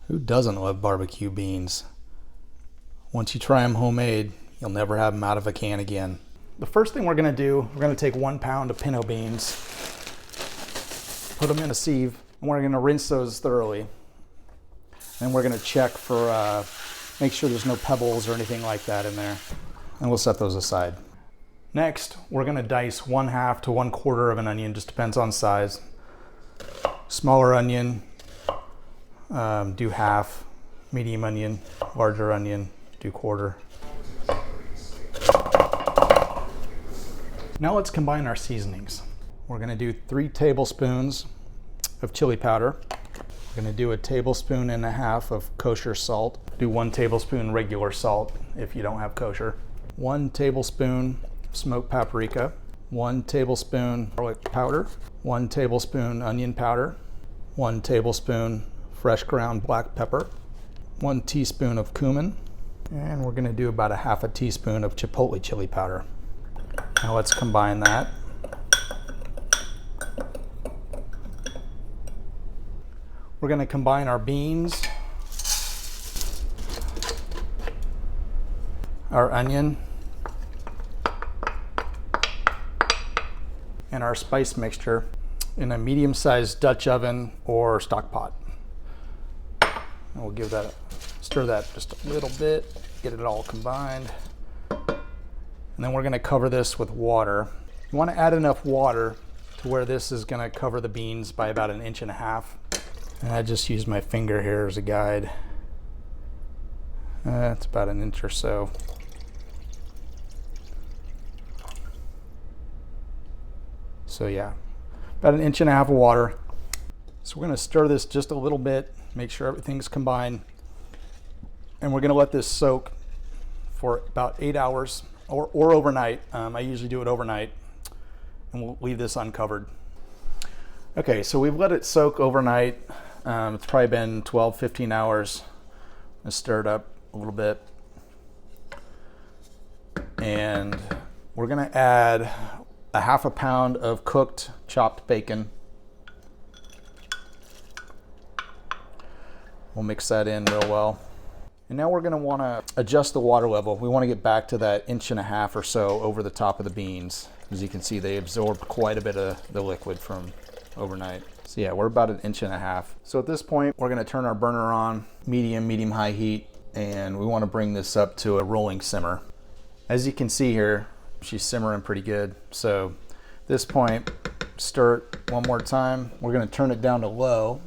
Who doesn't love barbecue beans? Once you try them homemade, you'll never have them out of a can again. The first thing we're gonna do, we're gonna take 1 pound of pinto beans, put them in a sieve, and we're gonna rinse those thoroughly. And we're gonna check for, make sure there's no pebbles or anything like that in there. And we'll set those aside. Next, we're gonna dice 1/2 to 1/4 of an onion, just depends on size. Smaller onion, do half. Medium onion, larger onion, do 1/4. Now let's combine our seasonings. We're gonna do 3 tablespoons of chili powder. We're gonna do 1.5 tablespoons of kosher salt. Do 1 tablespoon regular salt if you don't have kosher. 1 tablespoon smoked paprika. 1 tablespoon garlic powder. 1 tablespoon onion powder. 1 tablespoon fresh ground black pepper. 1 teaspoon of cumin. And we're gonna do about 1/2 teaspoon of chipotle chili powder. Now let's combine that. We're gonna combine our beans, our onion, and our spice mixture in a medium-sized Dutch oven or stock pot. And we'll give that stir that just a little bit, get it all combined. And then we're gonna cover this with water. You wanna add enough water to where this is gonna cover the beans by about 1.5 inches. And I just use my finger here as a guide. That's about 1 inch or so. So yeah, about 1.5 inches of water. So we're gonna stir this just a little bit, make sure everything's combined. And we're gonna let this soak for about 8 hours or overnight. I usually do it overnight, and we'll leave this uncovered. Okay, so we've let it soak overnight. It's probably been 12, 15 hours. Let's stir it up a little bit. And we're gonna add 1/2 pound of cooked chopped bacon. We'll mix that in real well. And now we're gonna wanna adjust the water level. We wanna get back to that 1.5 inch or so over the top of the beans. As you can see, they absorbed quite a bit of the liquid from overnight. So yeah, we're about 1.5 inches. So at this point, we're gonna turn our burner on, medium-high heat, and we wanna bring this up to a rolling simmer. As you can see here, she's simmering pretty good. So at this point, stir it one more time. We're gonna turn it down to low,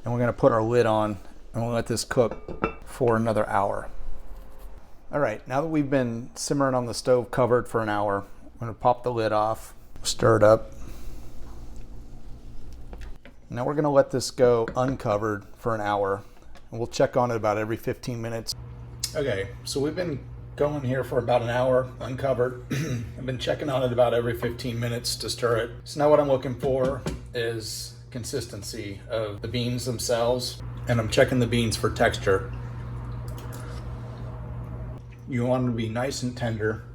and we're gonna put our lid on, and we'll let this cook for another hour. All right, now that we've been simmering on the stove covered for an hour, I'm gonna pop the lid off, stir it up. Now we're gonna let this go uncovered for an hour, and we'll check on it about every 15 minutes. Okay, so we've been going here for about an hour uncovered. I've been checking on it about every 15 minutes to stir it. So now what I'm looking for is consistency of the beans themselves, and I'm checking the beans for texture. You want them to be nice and tender.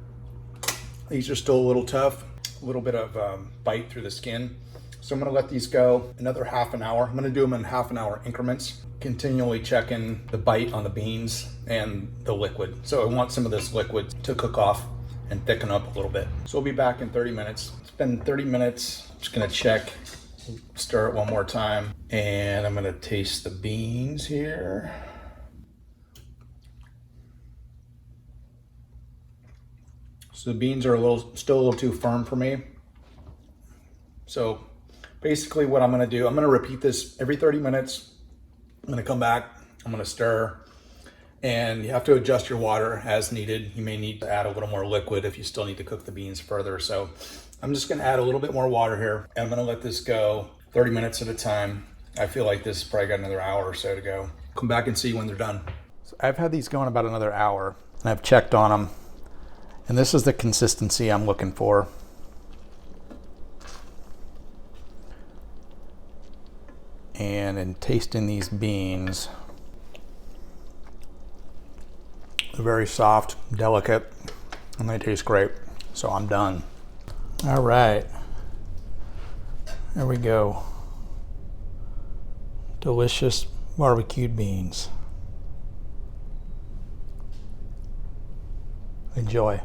These are still a little tough, a little bit of bite through the skin. So I'm gonna let these go another half an hour. I'm gonna do them in half-an-hour increments, continually checking the bite on the beans and the liquid. So I want some of this liquid to cook off and thicken up a little bit. So we'll be back in 30 minutes. It's been 30 minutes. I'm just gonna check, stir it one more time, and I'm gonna taste the beans here. So the beans are still a little too firm for me. So basically what I'm gonna do, I'm gonna repeat this every 30 minutes. I'm gonna come back, I'm gonna stir, and you have to adjust your water as needed. You may need to add a little more liquid if you still need to cook the beans further. So I'm just gonna add a little bit more water here, and I'm gonna let this go 30 minutes at a time. I feel like this has probably got another hour or so to go. Come back and see when they're done. So I've had these going about another hour, and I've checked on them, and this is the consistency I'm looking for. And in tasting these beans, they're very soft, delicate, and they taste great. So I'm done. All right, there we go. Delicious barbecued beans. Enjoy.